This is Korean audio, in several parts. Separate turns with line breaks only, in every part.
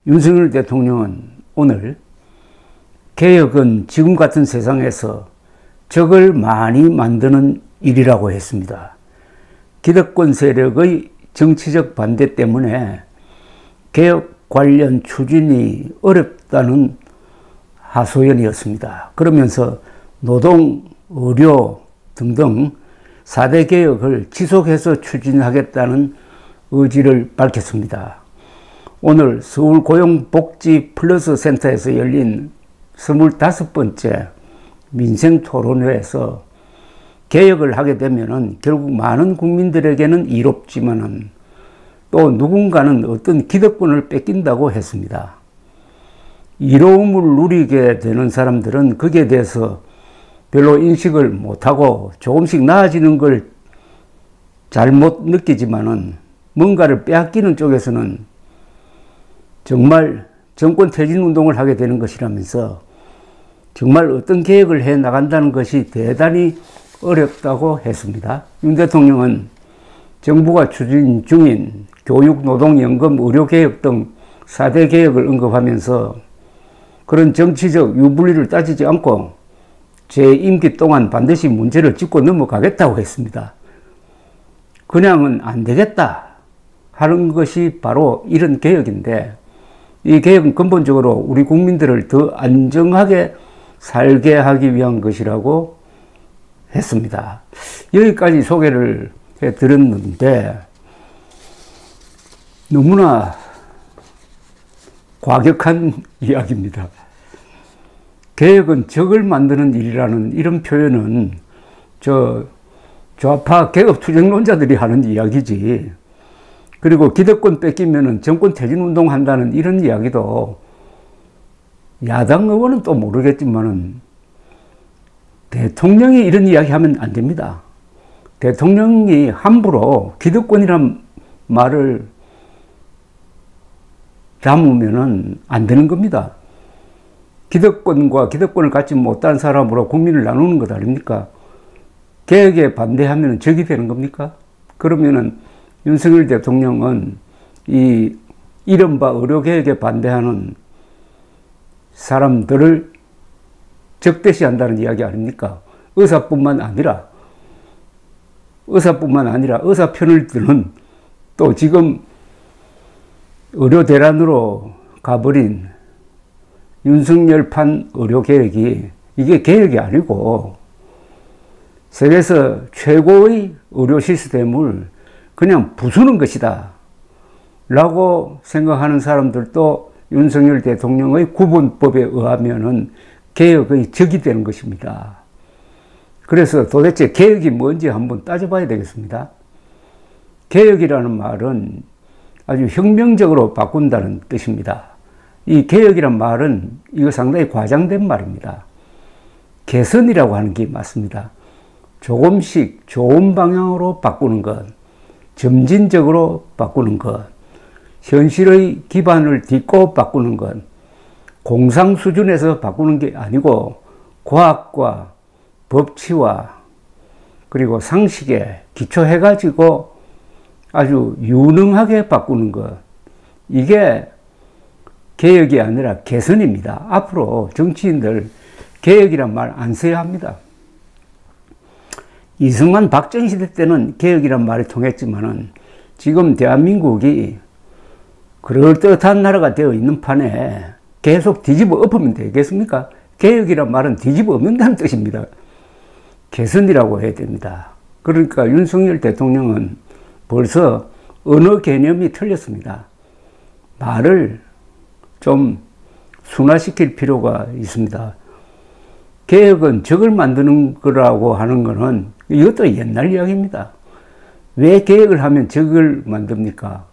윤석열 대통령은 오늘 개혁은 지금 같은 세상에서 적을 많이 만드는 일이라고 했습니다. 기득권 세력의 정치적 반대 때문에 개혁 관련 추진이 어렵다는 하소연이었습니다. 그러면서 노동, 의료 등등 4대 개혁을 지속해서 추진하겠다는 의지를 밝혔습니다. 오늘 서울고용복지플러스센터에서 열린 25번째 민생토론회에서 개혁을 하게 되면 결국 많은 국민들에게는 이롭지만은 또 누군가는 어떤 기득권을 뺏긴다고 했습니다. 이로움을 누리게 되는 사람들은 거기에 대해서 별로 인식을 못하고 조금씩 나아지는 걸 잘못 느끼지만은 뭔가를 빼앗기는 쪽에서는 정말 정권 퇴진 운동을 하게 되는 것이라면서 정말 어떤 개혁을 해 나간다는 것이 대단히 어렵다고 했습니다. 윤 대통령은 정부가 추진 중인 교육, 노동, 연금, 의료개혁 등 4대 개혁을 언급하면서 그런 정치적 유불리를 따지지 않고 제 임기 동안 반드시 문제를 짚고 넘어가겠다고 했습니다. 그냥은 안 되겠다 하는 것이 바로 이런 개혁인데, 이 개혁은 근본적으로 우리 국민들을 더 안정하게 살게 하기 위한 것이라고 했습니다. 여기까지 소개를 해드렸는데 너무나 과격한 이야기입니다. 개혁은 적을 만드는 일이라는 이런 표현은 좌파 개업 투쟁론자들이 하는 이야기지, 그리고 기득권 뺏기면은 정권 퇴진 운동한다는 이런 이야기도 야당 의원은 또 모르겠지만은 대통령이 이런 이야기 하면 안 됩니다. 대통령이 함부로 기득권이란 말을 담으면은 안 되는 겁니다. 기득권과 기득권을 갖지 못한 사람으로 국민을 나누는 것 아닙니까? 개혁에 반대하면 적이 되는 겁니까? 그러면은 윤석열 대통령은 이 이른바 의료개혁에 반대하는 사람들을 적대시한다는 이야기 아닙니까? 의사뿐만 아니라 의사 편을 드는, 또 지금 의료 대란으로 가버린 윤석열판 의료개혁이 이게 개혁이 아니고 세계에서 최고의 의료 시스템을 그냥 부수는 것이다 라고 생각하는 사람들도 윤석열 대통령의 구분법에 의하면은 개혁의 적이 되는 것입니다. 그래서 도대체 개혁이 뭔지 한번 따져봐야 되겠습니다. 개혁이라는 말은 아주 혁명적으로 바꾼다는 뜻입니다. 이 개혁이란 말은 이거 상당히 과장된 말입니다. 개선이라고 하는 게 맞습니다. 조금씩 좋은 방향으로 바꾸는 것, 점진적으로 바꾸는 것, 현실의 기반을 딛고 바꾸는 것, 공상 수준에서 바꾸는 게 아니고 과학과 법치와 그리고 상식에 기초해가지고 아주 유능하게 바꾸는 것, 이게 개혁이 아니라 개선입니다. 앞으로 정치인들 개혁이란 말 안 써야 합니다. 이승만 박정희 시대 때는 개혁이란 말이 통했지만은 지금 대한민국이 그럴듯한 나라가 되어 있는 판에 계속 뒤집어 엎으면 되겠습니까? 개혁이란 말은 뒤집어 엎는다는 뜻입니다. 개선이라고 해야 됩니다. 그러니까 윤석열 대통령은 벌써 언어 개념이 틀렸습니다. 말을 좀 순화시킬 필요가 있습니다. 개혁은 적을 만드는 거라고 하는 거는 이것도 옛날 이야기입니다. 왜 개혁을 하면 적을 만듭니까?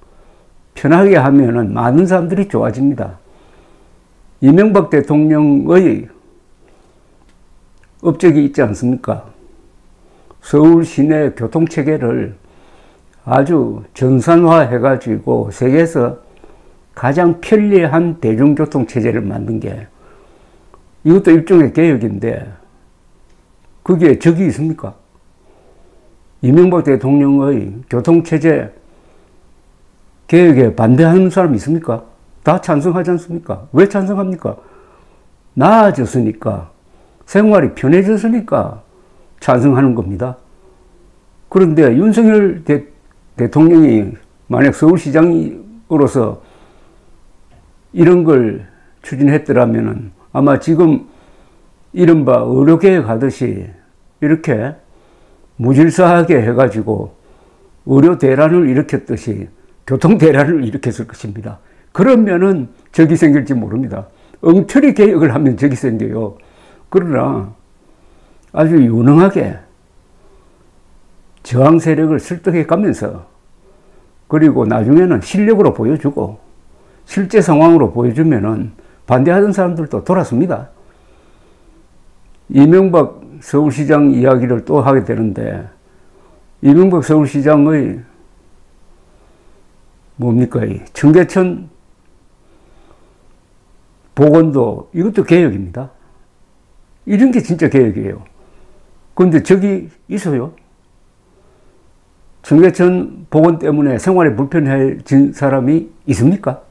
편하게 하면은 많은 사람들이 좋아집니다. 이명박 대통령의 업적이 있지 않습니까? 서울 시내 교통체계를 아주 전산화해가지고 세계에서 가장 편리한 대중교통체제를 만든 게, 이것도 일종의 개혁인데 거기에 적이 있습니까? 이명박 대통령의 교통체제 개혁에 반대하는 사람이 있습니까? 다 찬성하지 않습니까? 왜 찬성합니까? 나아졌으니까, 생활이 편해졌으니까 찬성하는 겁니다. 그런데 윤석열 대통령이 만약 서울시장으로서 이런 걸 추진했더라면 아마 지금 이른바 의료개혁 하듯이 이렇게 무질서하게 해가지고 의료 대란을 일으켰듯이 교통 대란을 일으켰을 것입니다. 그러면은 적이 생길지 모릅니다. 엉터리 개혁을 하면 적이 생겨요. 그러나 아주 유능하게 저항 세력을 설득해 가면서 그리고 나중에는 실력으로 보여주고 실제 상황으로 보여주면은 반대하던 사람들도 돌아섭니다. 이명박 서울시장 이야기를 또 하게 되는데 이명박 서울시장의 뭡니까? 이 청계천 복원도 이것도 개혁입니다. 이런 게 진짜 개혁이에요. 그런데 저기 있어요. 청계천 복원 때문에 생활이 불편해진 사람이 있습니까?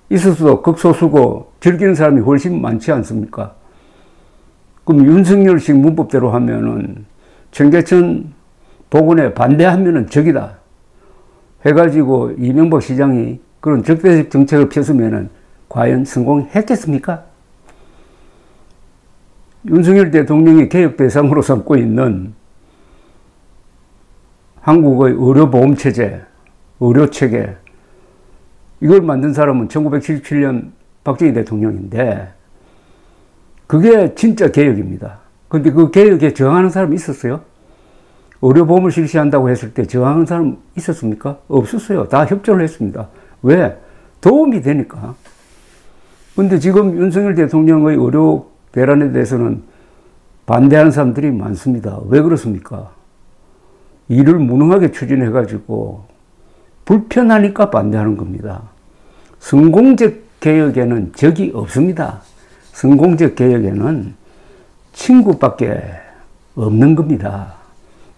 있어도 극소수고 즐기는 사람이 훨씬 많지 않습니까? 그럼 윤석열식 문법대로 하면은 청계천 복원에 반대하면은 적이다 해가지고 이명박 시장이 그런 적대적 정책을 폈으면은 과연 성공했겠습니까? 윤석열 대통령이 개혁 대상으로 삼고 있는 한국의 의료보험체제, 의료체계, 이걸 만든 사람은 1977년 박정희 대통령인데 그게 진짜 개혁입니다. 근데 그 개혁에 저항하는 사람이 있었어요? 의료보험을 실시한다고 했을 때 저항하는 사람 있었습니까? 없었어요. 다 협조를 했습니다. 왜? 도움이 되니까. 근데 지금 윤석열 대통령의 의료 대란에 대해서는 반대하는 사람들이 많습니다. 왜 그렇습니까? 일을 무능하게 추진해가지고 불편하니까 반대하는 겁니다. 성공적 개혁에는 적이 없습니다. 성공적 개혁에는 친구밖에 없는 겁니다.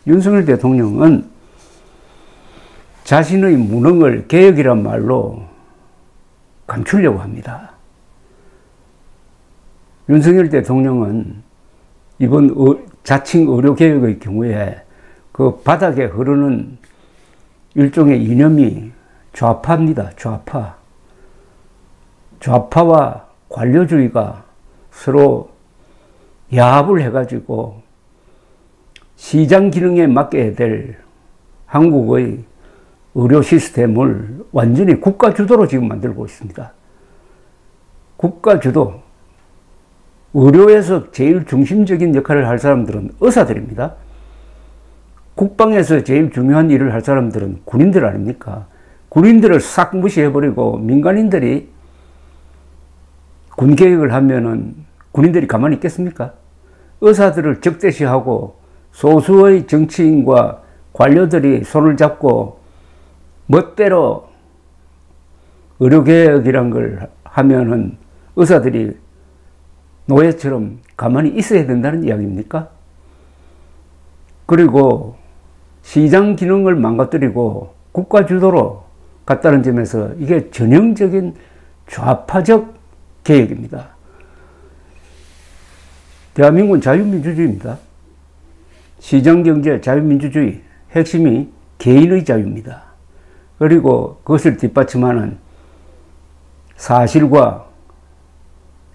윤석열 대통령은 자신의 무능을 개혁이란 말로 감추려고 합니다. 윤석열 대통령은 이번 자칭 의료개혁의 경우에 그 바닥에 흐르는 일종의 이념이 좌파입니다. 좌파. 좌파와 관료주의가 서로 야합을 해가지고 시장 기능에 맡겨야 될 한국의 의료 시스템을 완전히 국가 주도로 지금 만들고 있습니다. 국가 주도. 의료에서 제일 중심적인 역할을 할 사람들은 의사들입니다. 국방에서 제일 중요한 일을 할 사람들은 군인들 아닙니까? 군인들을 싹 무시해버리고 민간인들이 군개혁을 하면은 군인들이 가만히 있겠습니까? 의사들을 적대시하고 소수의 정치인과 관료들이 손을 잡고 멋대로 의료개혁이란 걸 하면은 의사들이 노예처럼 가만히 있어야 된다는 이야기입니까? 그리고 시장 기능을 망가뜨리고 국가 주도로 갔다는 점에서 이게 전형적인 좌파적 개혁입니다. 대한민국은 자유민주주의입니다. 시장경제 자유민주주의 핵심이 개인의 자유입니다. 그리고 그것을 뒷받침하는 사실과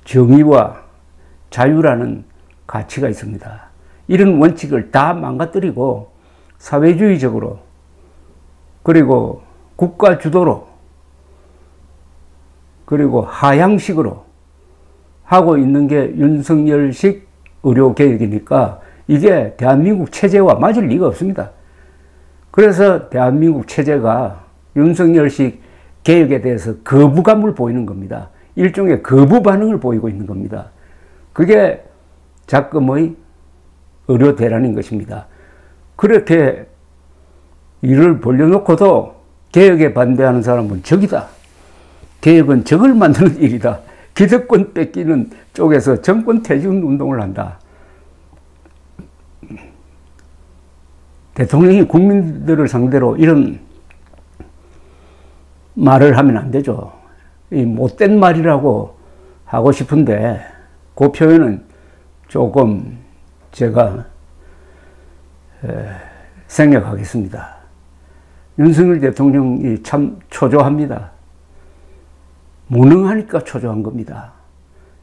정의와 자유라는 가치가 있습니다. 이런 원칙을 다 망가뜨리고 사회주의적으로 그리고 국가 주도로 그리고 하향식으로 하고 있는 게 윤석열식 의료개혁이니까 이게 대한민국 체제와 맞을 리가 없습니다. 그래서 대한민국 체제가 윤석열식 개혁에 대해서 거부감을 보이는 겁니다. 일종의 거부 반응을 보이고 있는 겁니다. 그게 작금의 의료 대란인 것입니다. 그렇게 이를 벌려놓고도 개혁에 반대하는 사람은 적이다. 개혁은 적을 만드는 일이다. 기득권 뺏기는 쪽에서 정권 퇴진 운동을 한다. 대통령이 국민들을 상대로 이런 말을 하면 안 되죠. 이 못된 말이라고 하고 싶은데 그 표현은 조금 제가 생략하겠습니다. 윤석열 대통령이 참 초조합니다. 무능하니까 초조한 겁니다.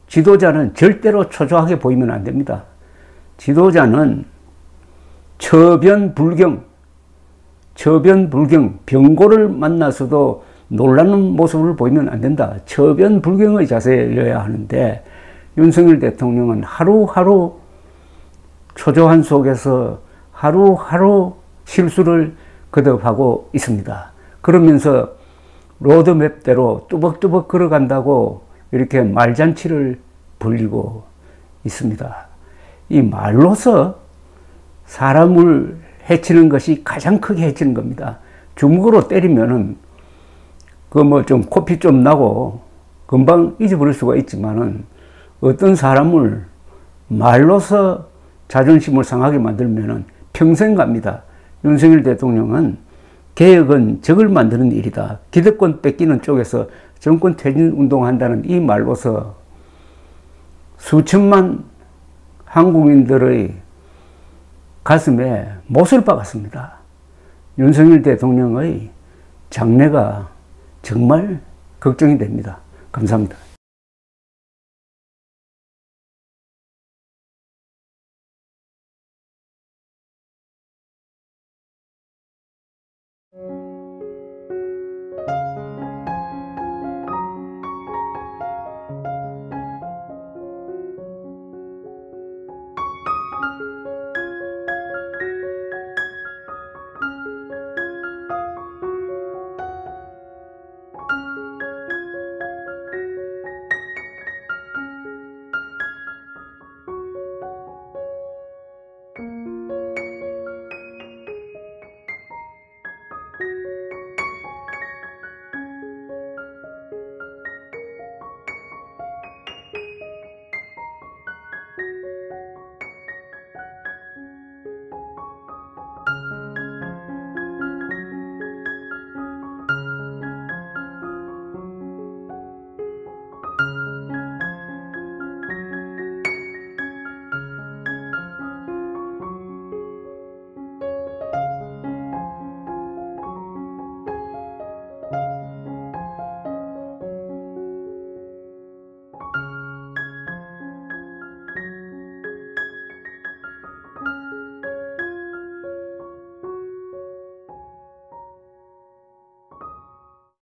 지도자는 절대로 초조하게 보이면 안 됩니다. 지도자는 처변불경, 병고를 만나서도 놀라는 모습을 보이면 안 된다. 처변불경의 자세여야 하는데 윤석열 대통령은 하루하루 초조한 속에서 하루하루 실수를 거듭하고 있습니다. 그러면서 로드맵대로 뚜벅뚜벅 걸어간다고 이렇게 말잔치를 벌이고 있습니다. 이 말로서 사람을 해치는 것이 가장 크게 해치는 겁니다. 주먹으로 때리면은 그 뭐 좀 코피 좀 나고 금방 잊어버릴 수가 있지만은 어떤 사람을 말로서 자존심을 상하게 만들면은 평생 갑니다. 윤석열 대통령은 개혁은 적을 만드는 일이다. 기득권 뺏기는 쪽에서 정권 퇴진 운동한다는 이 말로서 수천만 한국인들의 가슴에 못을 박았습니다. 윤석열 대통령의 장래가 정말 걱정이 됩니다. 감사합니다.